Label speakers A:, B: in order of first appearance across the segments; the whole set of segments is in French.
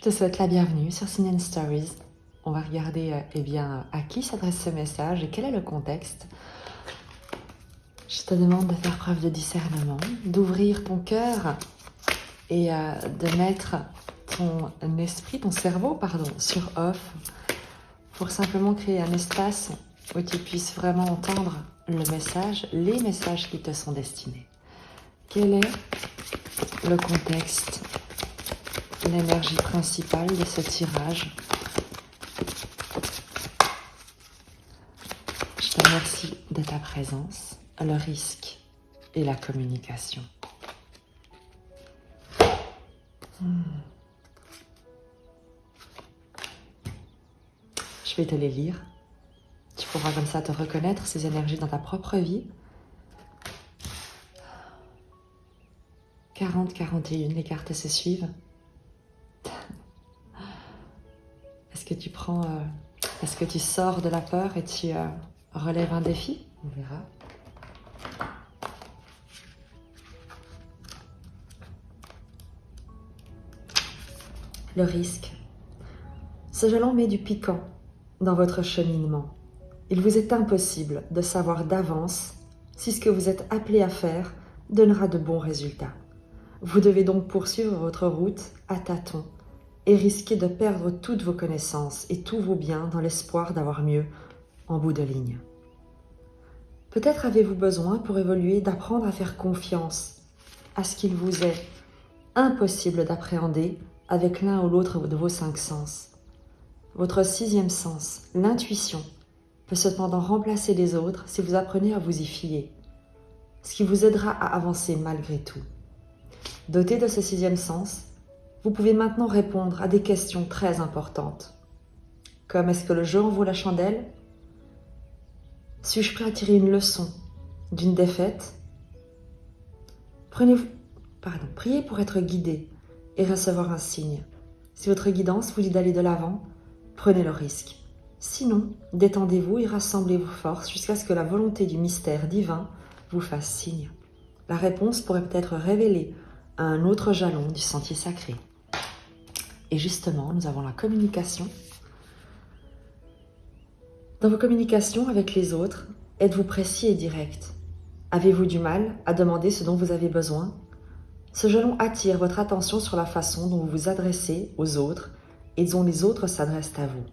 A: Je te souhaite la bienvenue sur Sign & Stories. On va regarder à qui s'adresse ce message et quel est le contexte. Je te demande de faire preuve de discernement, d'ouvrir ton cœur et de mettre ton esprit, ton cerveau, sur off pour simplement créer un espace où tu puisses vraiment entendre le message, les messages qui te sont destinés. Quel est le contexte, l'énergie principale de ce tirage? Je te remercie de ta présence, le risque et la communication. Je vais te les lire. Tu pourras comme ça te reconnaître ces énergies dans ta propre vie. 40, 41, les cartes se suivent. Est-ce que tu sors de la peur et tu relèves un défi? On verra. Le risque. Ce jalon met du piquant dans votre cheminement. Il vous est impossible de savoir d'avance si ce que vous êtes appelé à faire donnera de bons résultats. Vous devez donc poursuivre votre route à tâtons et risquer de perdre toutes vos connaissances et tous vos biens dans l'espoir d'avoir mieux en bout de ligne. Peut-être avez-vous besoin pour évoluer d'apprendre à faire confiance à ce qu'il vous est impossible d'appréhender avec l'un ou l'autre de vos 5 sens. Votre 6e sens, l'intuition, peut cependant remplacer les autres si vous apprenez à vous y fier, ce qui vous aidera à avancer malgré tout. Doté de ce 6e sens, vous pouvez maintenant répondre à des questions très importantes, comme est-ce que le jeu en vaut la chandelle? Suis-je prêt à tirer une leçon d'une défaite? Priez pour être guidé et recevoir un signe. Si votre guidance vous dit d'aller de l'avant, prenez le risque. Sinon, détendez-vous et rassemblez vos forces jusqu'à ce que la volonté du mystère divin vous fasse signe. La réponse pourrait peut-être révéler à un autre jalon du sentier sacré. Et justement, nous avons la communication. Dans vos communications avec les autres, êtes-vous précis et direct? Avez-vous du mal à demander ce dont vous avez besoin? Ce jalon attire votre attention sur la façon dont vous vous adressez aux autres et dont les autres s'adressent à vous.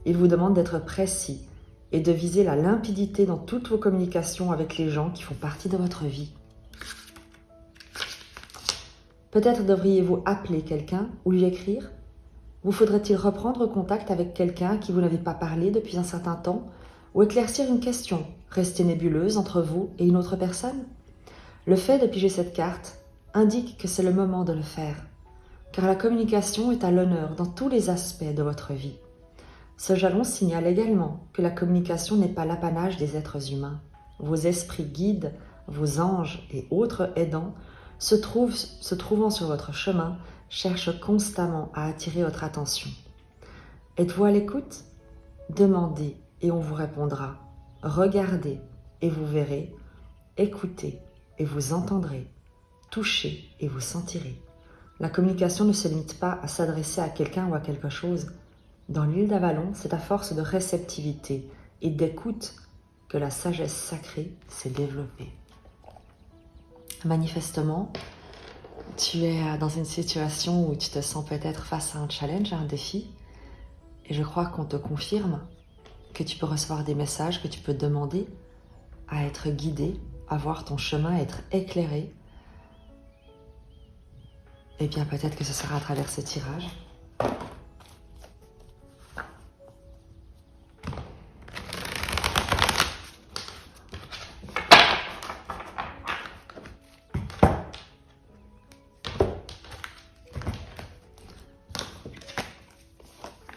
A: Il vous demande d'être précis et de viser la limpidité dans toutes vos communications avec les gens qui font partie de votre vie. Peut-être devriez-vous appeler quelqu'un ou lui écrire? Vous faudrait-il reprendre contact avec quelqu'un à qui vous n'avez pas parlé depuis un certain temps ou éclaircir une question restée nébuleuse entre vous et une autre personne? Le fait de piger cette carte indique que c'est le moment de le faire, car la communication est à l'honneur dans tous les aspects de votre vie. Ce jalon signale également que la communication n'est pas l'apanage des êtres humains. Vos esprits guides, vos anges et autres aidants se trouvant sur votre chemin cherchent constamment à attirer votre attention. Êtes-vous à l'écoute? Demandez et on vous répondra. Regardez et vous verrez. Écoutez et vous entendrez. Touchez et vous sentirez. La communication ne se limite pas à s'adresser à quelqu'un ou à quelque chose. Dans l'huile d'Avalon, c'est à force de réceptivité et d'écoute que la sagesse sacrée s'est développée. Manifestement, tu es dans une situation où tu te sens peut-être face à un challenge, à un défi, et je crois qu'on te confirme que tu peux recevoir des messages, que tu peux demander à être guidé, à voir ton chemin, à être éclairé. Et bien peut-être que ce sera à travers ce tirage.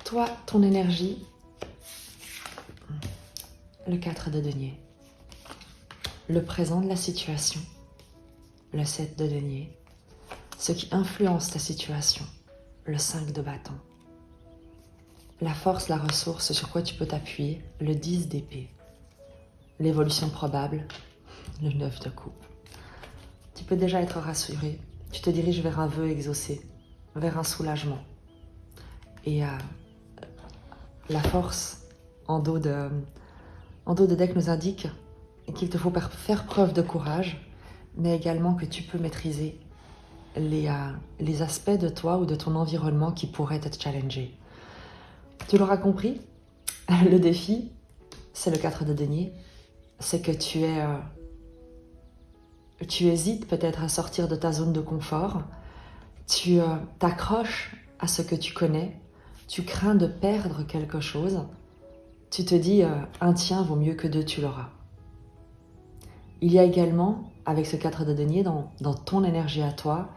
A: Toi, ton énergie, le 4 de denier, le présent de la situation, le 7 de denier, ce qui influence ta situation, le 5 de bâton, la force, la ressource sur quoi tu peux t'appuyer, le 10 d'épée, l'évolution probable, le 9 de coupe. Tu peux déjà être rassuré, tu te diriges vers un vœu exaucé, vers un soulagement. Et la force en dos de deck nous indique qu'il te faut faire preuve de courage, mais également que tu peux maîtriser les aspects de toi ou de ton environnement qui pourraient te challenger. Tu l'auras compris, le défi, c'est le 4 de denier, c'est que tu hésites peut-être à sortir de ta zone de confort, tu t'accroches à ce que tu connais, tu crains de perdre quelque chose, tu te dis un tien vaut mieux que deux, tu l'auras. Il y a également, avec ce 4 de denier, dans ton énergie à toi,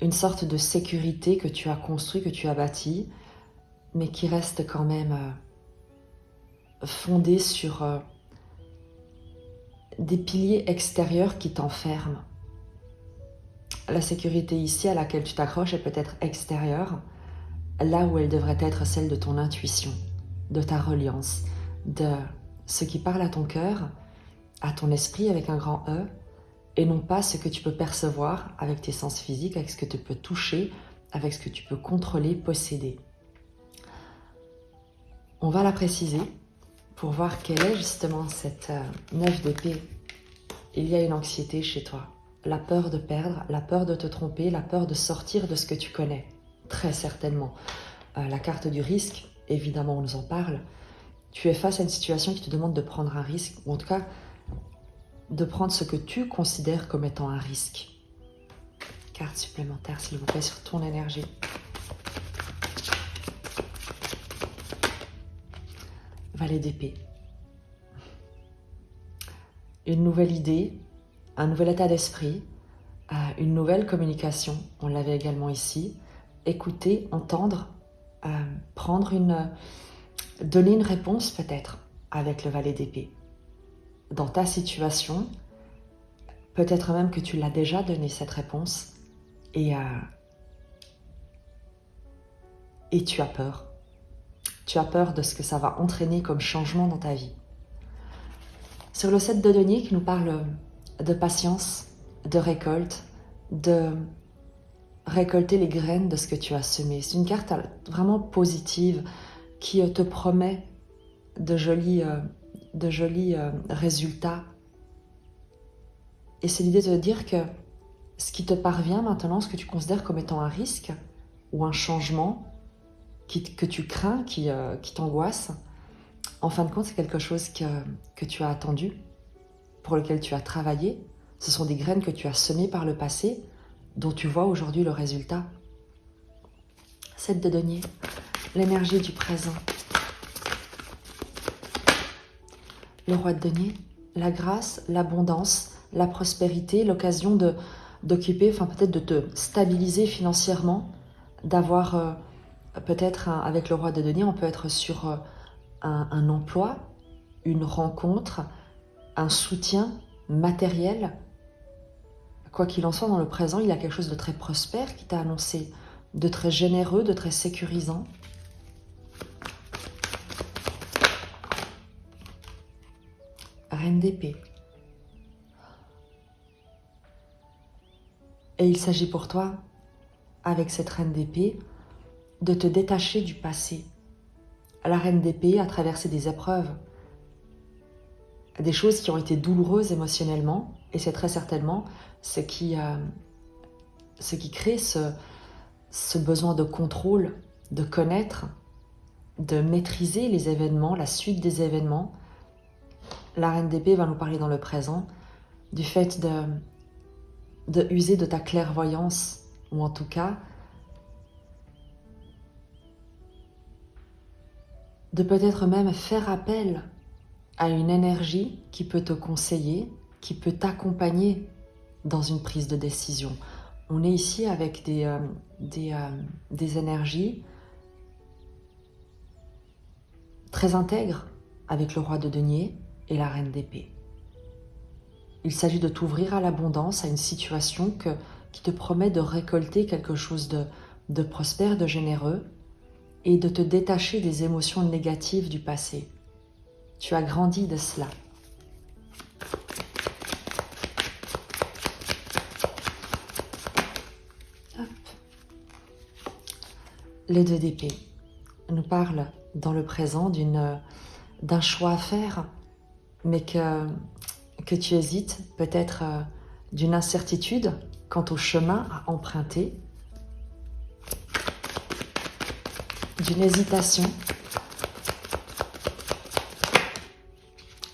A: une sorte de sécurité que tu as construit, que tu as bâtie, mais qui reste quand même fondée sur des piliers extérieurs qui t'enferment. La sécurité ici à laquelle tu t'accroches est peut-être extérieure, là où elle devrait être celle de ton intuition, de ta reliance, de ce qui parle à ton cœur, à ton esprit avec un grand E, et non pas ce que tu peux percevoir avec tes sens physiques, avec ce que tu peux toucher, avec ce que tu peux contrôler, posséder. On va la préciser pour voir quelle est justement cette 9 d'épée. Il y a une anxiété chez toi, la peur de perdre, la peur de te tromper, la peur de sortir de ce que tu connais, très certainement. La carte du risque, évidemment on nous en parle. Tu es face à une situation qui te demande de prendre un risque, ou en tout cas de prendre ce que tu considères comme étant un risque. Carte supplémentaire s'il vous plaît sur ton énergie. Valet d'épée. Une nouvelle idée, un nouvel état d'esprit, une nouvelle communication, on l'avait également ici. Écouter, entendre, donner une réponse peut-être avec le valet d'épée. Dans ta situation, peut-être même que tu l'as déjà donné cette réponse et tu as peur. Tu as peur de ce que ça va entraîner comme changement dans ta vie. Sur le 7 de denier qui nous parle de patience, de récolte, de récolter les graines de ce que tu as semé. C'est une carte vraiment positive qui te promet de jolis résultats. Et c'est l'idée de te dire que ce qui te parvient maintenant, ce que tu considères comme étant un risque ou un changement que tu crains, qui t'angoisse, en fin de compte, c'est quelque chose que tu as attendu, pour lequel tu as travaillé. Ce sont des graines que tu as semées par le passé, dont tu vois aujourd'hui le résultat. 7 de denier, l'énergie du présent. Le roi de denier, la grâce, l'abondance, la prospérité, l'occasion d'occuper, enfin peut-être de te stabiliser financièrement, d'avoir peut-être avec le roi de denier, on peut être sur un emploi, une rencontre, un soutien matériel. Quoi qu'il en soit, dans le présent, il y a quelque chose de très prospère qui t'a annoncé, de très généreux, de très sécurisant. Reine d'épée. Et il s'agit pour toi, avec cette reine d'épée, de te détacher du passé. La reine d'épée a traversé des épreuves, des choses qui ont été douloureuses émotionnellement, et c'est très certainement ce qui crée ce besoin de contrôle, de connaître, de maîtriser les événements, la suite des événements. La reine d'épée va nous parler dans le présent du fait de user de ta clairvoyance, ou en tout cas de peut-être même faire appel à une énergie qui peut te conseiller, qui peut t'accompagner dans une prise de décision. On est ici avec des énergies très intègres avec le roi de denier et la reine d'épée. Il s'agit de t'ouvrir à l'abondance, à une situation qui te promet de récolter quelque chose de prospère, de généreux, et de te détacher des émotions négatives du passé. Tu as grandi de cela. Hop. Les 2 d'épée. nous parle dans le présent d'un choix à faire, mais que tu hésites, peut-être d'une incertitude quant au chemin à emprunter, d'une hésitation.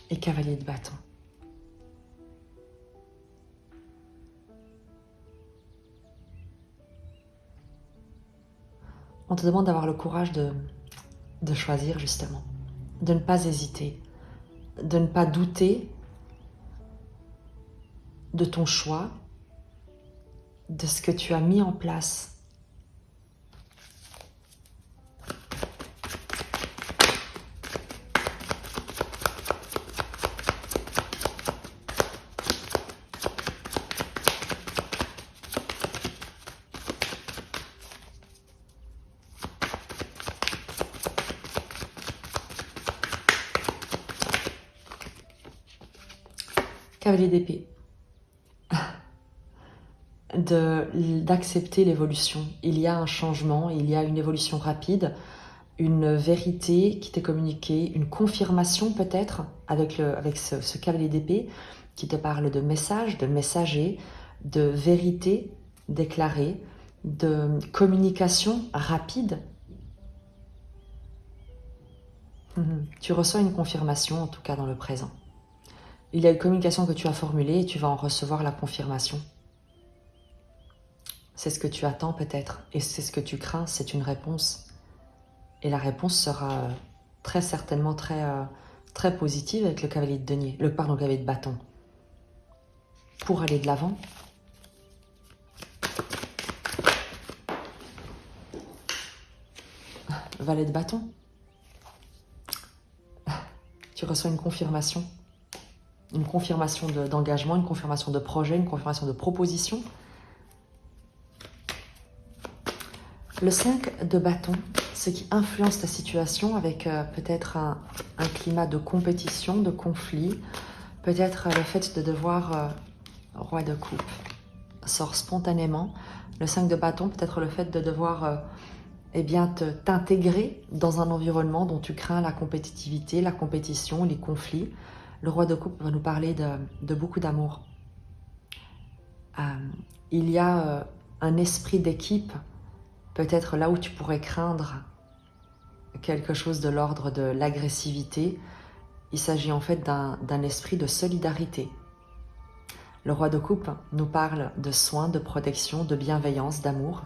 A: Et cavalier de bâton. On te demande d'avoir le courage de choisir justement, de ne pas hésiter, de ne pas douter de ton choix, de ce que tu as mis en place. Cavalier d'épée. D'accepter l'évolution. Il y a un changement, il y a une évolution rapide, une vérité qui t'est communiquée, une confirmation peut-être avec ce cavalier d'épée qui te parle de message, de messager, de vérité déclarée, de communication rapide. Tu reçois une confirmation en tout cas dans le présent. Il y a une communication que tu as formulée et tu vas en recevoir la confirmation. C'est ce que tu attends peut-être et c'est ce que tu crains, c'est une réponse. Et la réponse sera très certainement très positive avec le cavalier de denier, le cavalier de bâton. Pour aller de l'avant. Valet de bâton. Tu reçois une confirmation d'engagement, une confirmation de projet, une confirmation de proposition. Le 5 de bâton, ce qui influence ta situation avec peut-être un climat de compétition, de conflit, peut-être le fait de devoir, roi de coupe, sort spontanément. Le 5 de bâton, peut-être le fait de devoir t'intégrer dans un environnement dont tu crains la compétitivité, la compétition, les conflits. Le roi de coupe va nous parler de beaucoup d'amour. Il y a un esprit d'équipe. Peut-être là où tu pourrais craindre quelque chose de l'ordre de l'agressivité, il s'agit en fait d'un esprit de solidarité. Le roi de coupe nous parle de soins, de protection, de bienveillance, d'amour.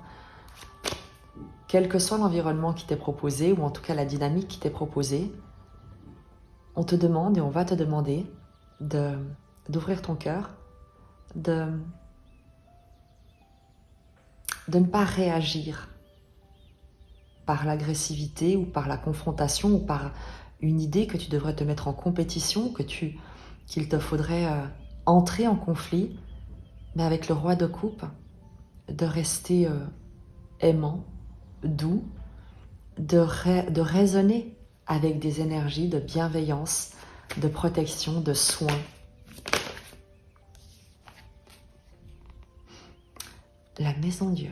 A: Quel que soit l'environnement qui t'est proposé, ou en tout cas la dynamique qui t'est proposée, on te demande et on va te demander d'ouvrir ton cœur, de ne pas réagir par l'agressivité ou par la confrontation ou par une idée que tu devrais te mettre en compétition, qu'il te faudrait entrer en conflit, mais avec le roi de coupe, de rester aimant, doux, de raisonner avec des énergies de bienveillance, de protection, de soin. La maison Dieu.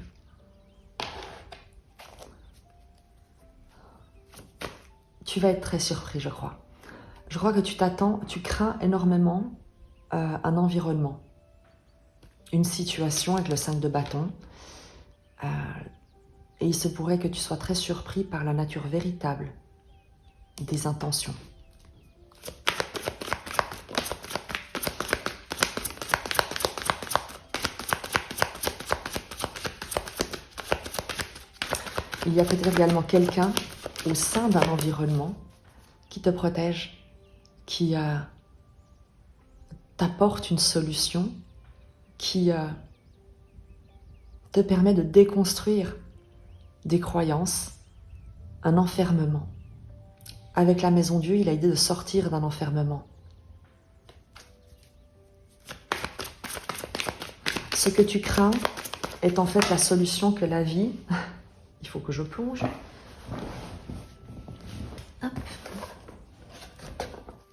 A: Tu vas être très surpris, je crois. Je crois que tu crains énormément un environnement, une situation avec le 5 de bâton. Et il se pourrait que tu sois très surpris par la nature véritable des intentions. Il y a peut-être également quelqu'un au sein d'un environnement qui te protège, qui t'apporte une solution, qui te permet de déconstruire des croyances, un enfermement. Avec la maison Dieu, il a l'idée de sortir d'un enfermement. Ce que tu crains est en fait la solution que la vie... Il faut que je plonge. Hop.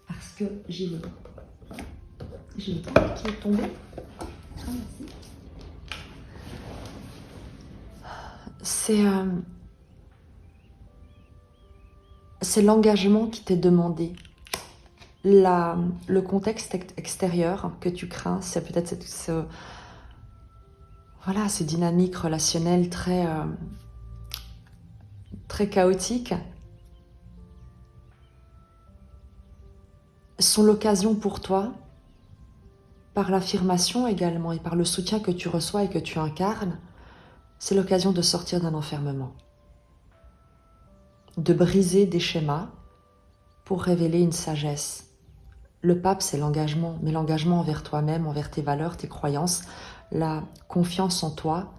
A: Parce que j'ai le temps qui est tombé. Ah, merci. C'est c'est l'engagement qui t'est demandé. Le contexte extérieur que tu crains, c'est peut-être ces dynamiques relationnelles très chaotiques, sont l'occasion pour toi, par l'affirmation également et par le soutien que tu reçois et que tu incarnes, c'est l'occasion de sortir d'un enfermement, de briser des schémas pour révéler une sagesse. Le pape, c'est l'engagement, mais l'engagement envers toi-même, envers tes valeurs, tes croyances, la confiance en toi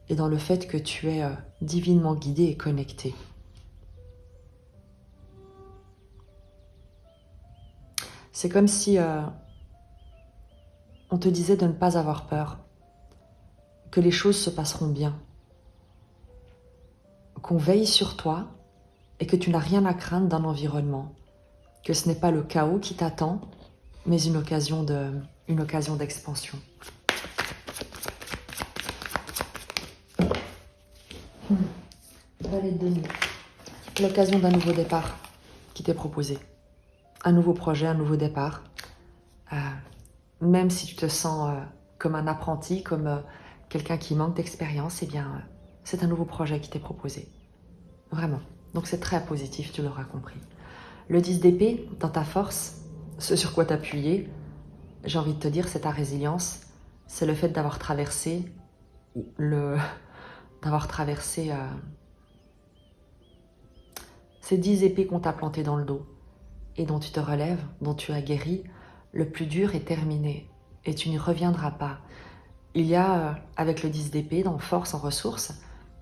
A: et dans le fait que tu es divinement guidé et connecté. C'est comme si on te disait de ne pas avoir peur, que les choses se passeront bien, qu'on veille sur toi et que tu n'as rien à craindre d'un environnement, que ce n'est pas le chaos qui t'attend, mais une occasion d'expansion. Valet de denier. L'occasion d'un nouveau départ qui t'est proposé. Un nouveau projet, un nouveau départ. Même si tu te sens comme un apprenti, comme quelqu'un qui manque d'expérience, eh bien, c'est un nouveau projet qui t'est proposé. Vraiment. Donc c'est très positif, tu l'auras compris. Le 10 d'épée, dans ta force, ce sur quoi t'appuyer, j'ai envie de te dire, c'est ta résilience. C'est le fait d'avoir traversé ces 10 épées qu'on t'a plantées dans le dos et dont tu te relèves, dont tu as guéri. Le plus dur est terminé et tu n'y reviendras pas. Il y a, avec le 10 d'épée, dans force, en ressources,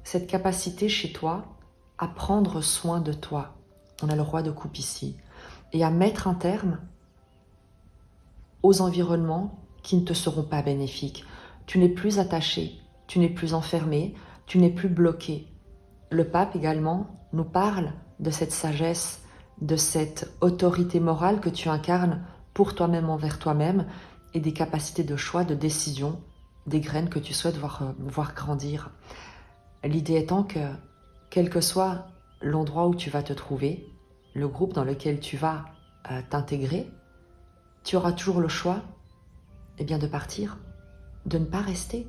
A: cette capacité chez toi à prendre soin de toi. On a le roi de coupe ici. Et à mettre un terme aux environnements qui ne te seront pas bénéfiques. Tu n'es plus attaché, tu n'es plus enfermé, tu n'es plus bloqué. Le pape également nous parle de cette sagesse, de cette autorité morale que tu incarnes pour toi-même envers toi-même et des capacités de choix, de décision, des graines que tu souhaites voir grandir. L'idée étant que, quel que soit l'endroit où tu vas te trouver, le groupe dans lequel tu vas t'intégrer, tu auras toujours le choix de partir, de ne pas rester.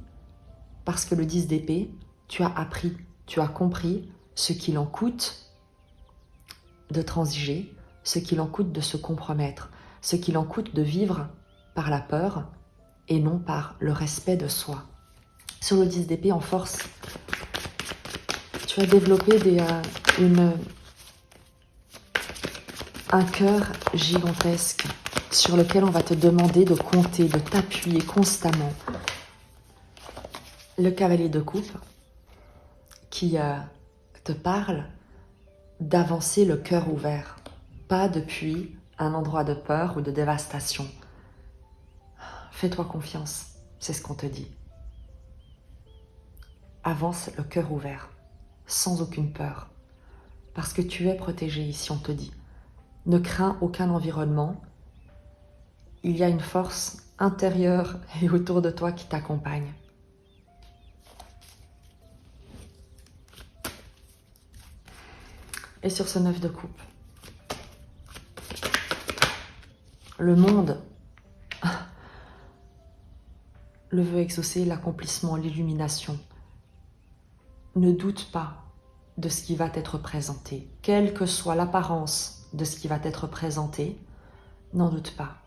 A: Parce que le 10 d'épée, tu as appris, tu as compris ce qu'il en coûte de transiger, ce qu'il en coûte de se compromettre, ce qu'il en coûte de vivre par la peur et non par le respect de soi. Sur le 10 d'épée en force, tu as développé un cœur gigantesque sur lequel on va te demander de compter, de t'appuyer constamment. Le cavalier de coupe qui te parle d'avancer le cœur ouvert, pas depuis un endroit de peur ou de dévastation. Fais-toi confiance, c'est ce qu'on te dit. Avance le cœur ouvert, sans aucune peur, parce que tu es protégé ici, on te dit. Ne crains aucun environnement, il y a une force intérieure et autour de toi qui t'accompagne. Et sur ce 9 de coupe, le monde le veut exaucer, l'accomplissement, l'illumination. Ne doute pas de ce qui va t'être présenté. Quelle que soit l'apparence de ce qui va t'être présenté, n'en doute pas.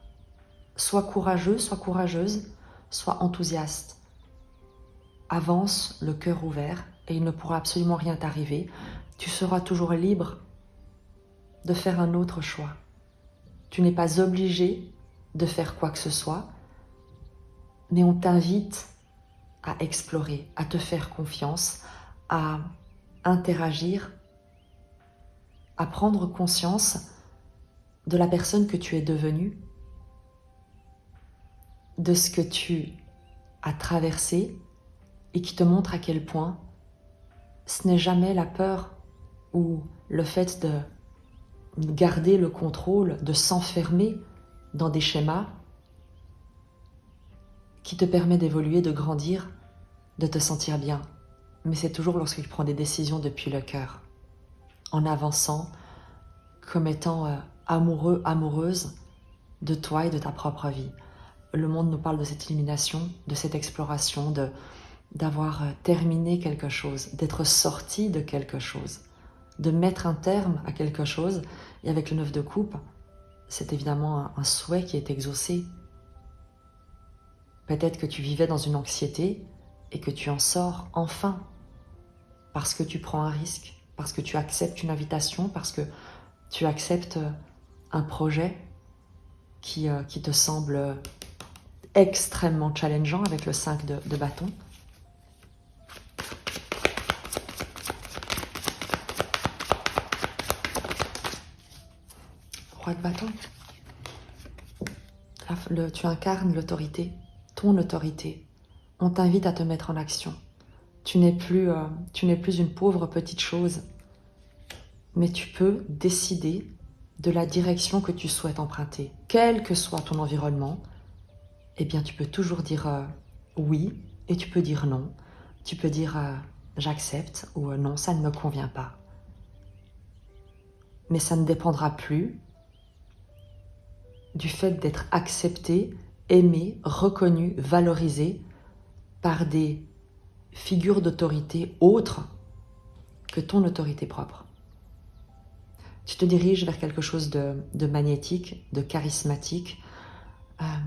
A: Sois courageux, sois courageuse, sois enthousiaste. Avance le cœur ouvert et il ne pourra absolument rien t'arriver. Tu seras toujours libre de faire un autre choix. Tu n'es pas obligé de faire quoi que ce soit, mais on t'invite à explorer, à te faire confiance, à interagir, à prendre conscience de la personne que tu es devenue, de ce que tu as traversé et qui te montre à quel point ce n'est jamais la peur ou le fait de garder le contrôle, de s'enfermer dans des schémas qui te permet d'évoluer, de grandir, de te sentir bien. Mais c'est toujours lorsque tu prends des décisions depuis le cœur, en avançant comme étant amoureux, amoureuse de toi et de ta propre vie. Le monde nous parle de cette illumination, de cette exploration, d'avoir terminé quelque chose, d'être sorti de quelque chose, de mettre un terme à quelque chose. Et avec le 9 de coupe, c'est évidemment un souhait qui est exaucé. Peut-être que tu vivais dans une anxiété et que tu en sors enfin parce que tu prends un risque, parce que tu acceptes une invitation, parce que tu acceptes un projet qui te semble extrêmement challengeant avec le 5 de bâton. Roi de bâton. Tu incarnes l'autorité, ton autorité. On t'invite à te mettre en action. Tu n'es plus une pauvre petite chose, mais tu peux décider de la direction que tu souhaites emprunter. Quel que soit ton environnement, eh bien tu peux toujours dire oui et tu peux dire non. Tu peux dire j'accepte ou non, ça ne me convient pas. Mais ça ne dépendra plus du fait d'être accepté, aimé, reconnu, valorisé par des figures d'autorité autres que ton autorité propre. Tu te diriges vers quelque chose de magnétique, de charismatique,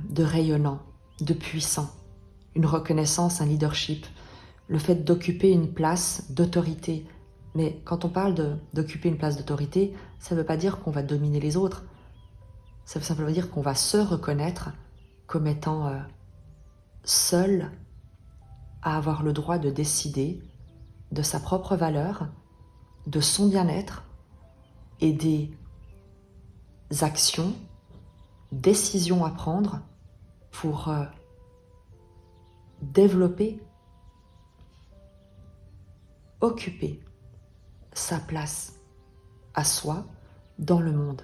A: de rayonnant, de puissant, une reconnaissance, un leadership, le fait d'occuper une place d'autorité. Mais quand on parle d'occuper une place d'autorité, ça ne veut pas dire qu'on va dominer les autres. Ça veut simplement dire qu'on va se reconnaître comme étant seul à avoir le droit de décider de sa propre valeur, de son bien-être et des actions, décisions à prendre pour développer, occuper sa place à soi dans le monde.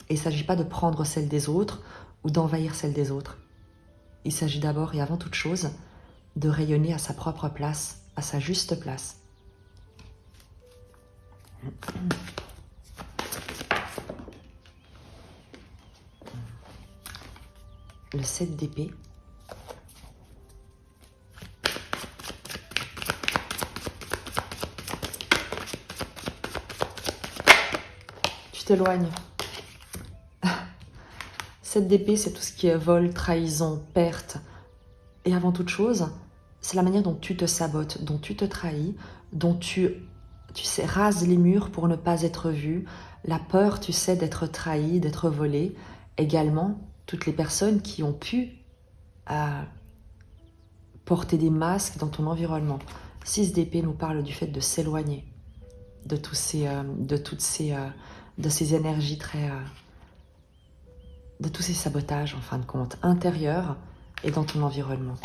A: Et il ne s'agit pas de prendre celle des autres ou d'envahir celle des autres. Il s'agit d'abord et avant toute chose de rayonner à sa propre place, à sa juste place. Le 7 d'épée. Tu t'éloignes. 7 d'épée, c'est tout ce qui est vol, trahison, perte. Et avant toute chose, c'est la manière dont tu te sabotes, dont tu te trahis, dont tu sais, rases les murs pour ne pas être vu. La peur, tu sais, d'être trahi, d'être volé. Également, toutes les personnes qui ont pu porter des masques dans ton environnement. 6 d'épée nous parle du fait de s'éloigner de ces énergies de tous ces sabotages, en fin de compte, intérieurs et dans ton environnement.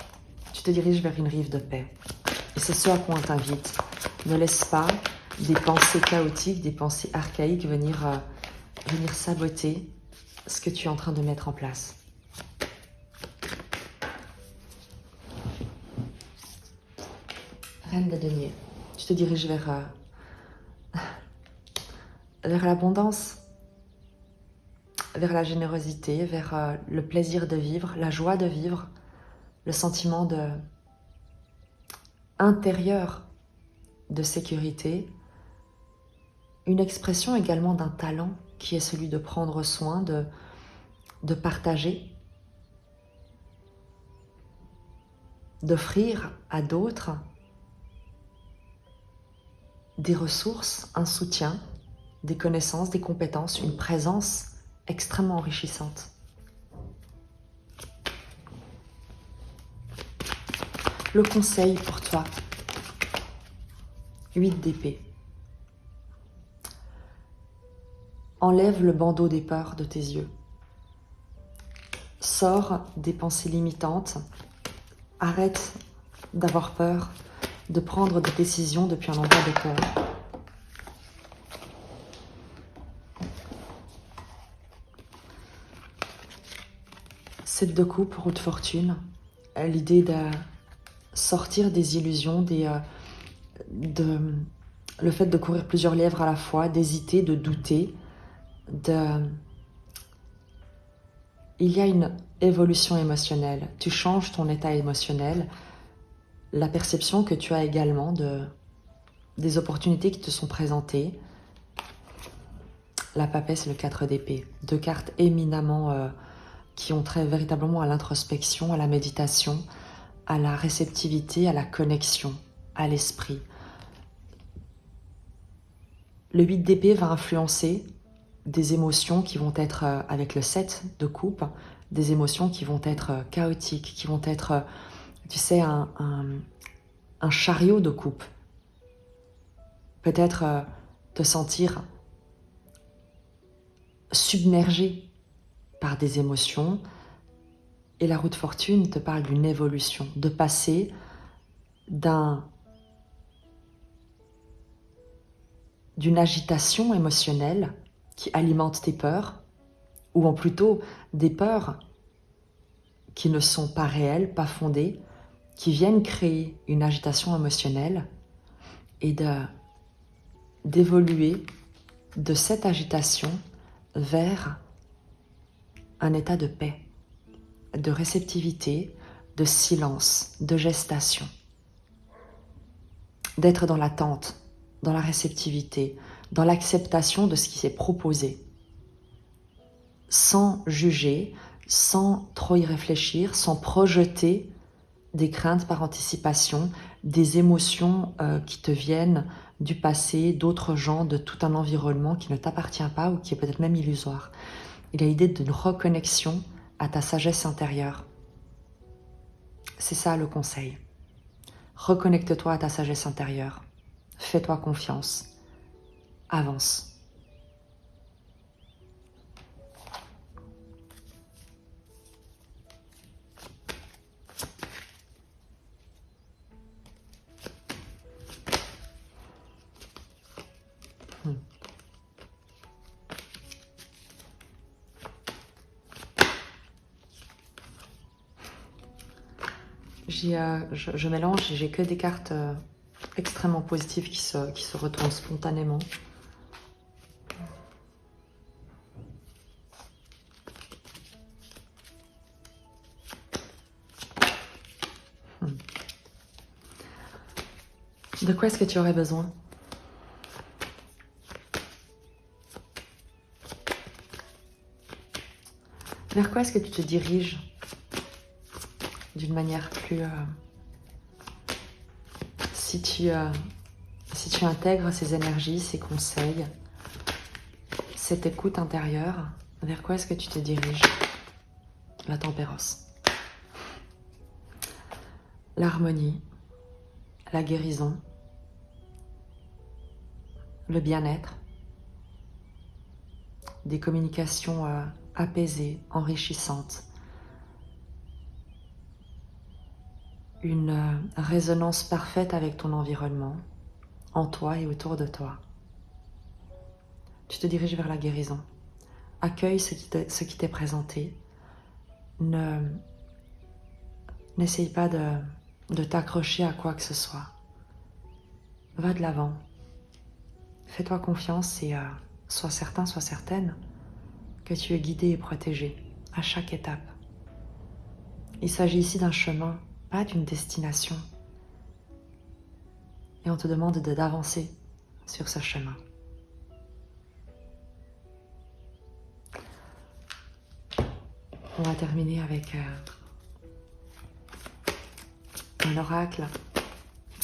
A: Tu te diriges vers une rive de paix. Et c'est ce à quoi on t'invite. Ne laisse pas des pensées chaotiques, des pensées archaïques venir saboter ce que tu es en train de mettre en place. Reine de denier. Tu te diriges vers l'abondance, vers la générosité, vers le plaisir de vivre, la joie de vivre, le sentiment intérieur de sécurité, une expression également d'un talent qui est celui de prendre soin, de partager, d'offrir à d'autres des ressources, un soutien, des connaissances, des compétences, une présence extrêmement enrichissante. Le conseil pour toi, 8 d'épée. Enlève le bandeau des peurs de tes yeux. Sors des pensées limitantes. Arrête d'avoir peur, de prendre des décisions depuis un endroit de peur. Sept de coupe, roue de fortune. L'idée de sortir des illusions, le fait de courir plusieurs lièvres à la fois, d'hésiter, de douter, Il y a une évolution émotionnelle. Tu changes ton état émotionnel, la perception que tu as également des opportunités qui te sont présentées. La papesse et le 4 d'épée. Deux cartes éminemment qui ont trait véritablement à l'introspection, à la méditation, à la réceptivité, à la connexion, à l'esprit. Le 8 d'épée va influencer des émotions qui vont être, avec le 7 de coupe, des émotions qui vont être chaotiques, qui vont être, tu sais, un chariot de coupe. Peut-être te sentir submergé par des émotions. Et la roue de fortune te parle d'une évolution, de passer d'une agitation émotionnelle qui alimente tes peurs, ou en plutôt des peurs qui ne sont pas réelles, pas fondées, qui viennent créer une agitation émotionnelle, et d'évoluer de cette agitation vers un état de paix, de réceptivité, de silence, de gestation. D'être dans l'attente, dans la réceptivité, dans l'acceptation de ce qui s'est proposé, sans juger, sans trop y réfléchir, sans projeter des craintes par anticipation, des émotions qui te viennent du passé, d'autres gens, de tout un environnement qui ne t'appartient pas ou qui est peut-être même illusoire. Il y a l'idée d'une reconnexion à ta sagesse intérieure. C'est ça le conseil. Reconnecte-toi à ta sagesse intérieure. Fais-toi confiance. Avance. Je mélange, j'ai que des cartes extrêmement positives qui se retournent spontanément. De quoi est-ce que tu aurais besoin? Vers quoi est-ce que tu te diriges d'une manière plus... Si tu intègres ces énergies, ces conseils, cette écoute intérieure, vers quoi est-ce que tu te diriges? La tempérance. L'harmonie, la guérison, le bien-être, des communications apaisées, enrichissantes, une résonance parfaite avec ton environnement, en toi et autour de toi. Tu te diriges vers la guérison. Accueille ce qui t'est présenté. N'essaye pas de t'accrocher à quoi que ce soit. Va de l'avant. Fais-toi confiance et sois certain, sois certaine que tu es guidé et protégé à chaque étape. Il s'agit ici d'un chemin, pas d'une destination. Et on te demande d'avancer sur ce chemin. On va terminer avec un oracle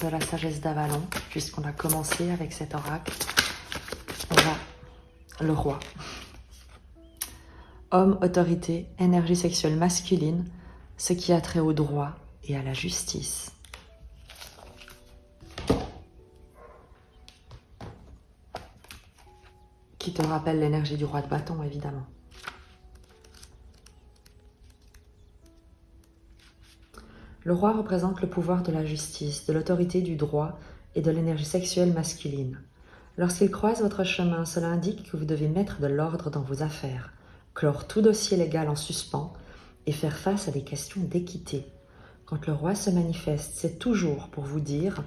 A: de la sagesse d'Avalon, puisqu'on a commencé avec cet oracle. On va le roi. Homme, autorité, énergie sexuelle masculine, ce qui a trait au droit et à la justice. Qui te rappelle l'énergie du roi de bâton, évidemment. Le roi représente le pouvoir de la justice, de l'autorité du droit et de l'énergie sexuelle masculine. Lorsqu'il croise votre chemin, cela indique que vous devez mettre de l'ordre dans vos affaires, clore tout dossier légal en suspens et faire face à des questions d'équité. Quand le roi se manifeste, c'est toujours pour vous dire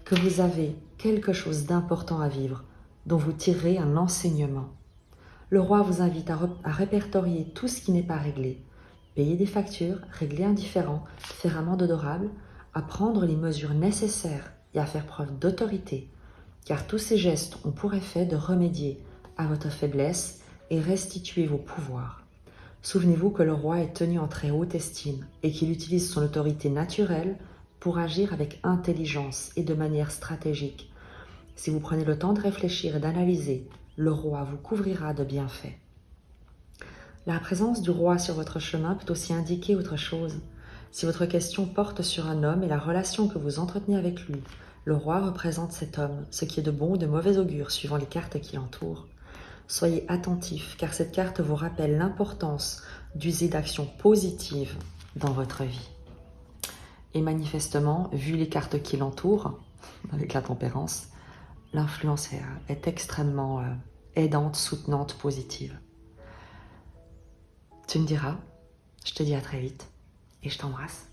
A: que vous avez quelque chose d'important à vivre, dont vous tirerez un enseignement. Le roi vous invite à répertorier tout ce qui n'est pas réglé, payer des factures, régler un différend, faire amende honorable, à prendre les mesures nécessaires et à faire preuve d'autorité, car tous ces gestes ont pour effet de remédier à votre faiblesse et restituer vos pouvoirs. Souvenez-vous que le roi est tenu en très haute estime et qu'il utilise son autorité naturelle pour agir avec intelligence et de manière stratégique. Si vous prenez le temps de réfléchir et d'analyser, le roi vous couvrira de bienfaits. La présence du roi sur votre chemin peut aussi indiquer autre chose. Si votre question porte sur un homme et la relation que vous entretenez avec lui, le roi représente cet homme, ce qui est de bon ou de mauvais augure suivant les cartes qui l'entourent. Soyez attentifs car cette carte vous rappelle l'importance d'user d'actions positives dans votre vie. Et manifestement, vu les cartes qui l'entourent, avec la tempérance, l'influence est extrêmement aidante, soutenante, positive. Tu me diras, je te dis à très vite et je t'embrasse.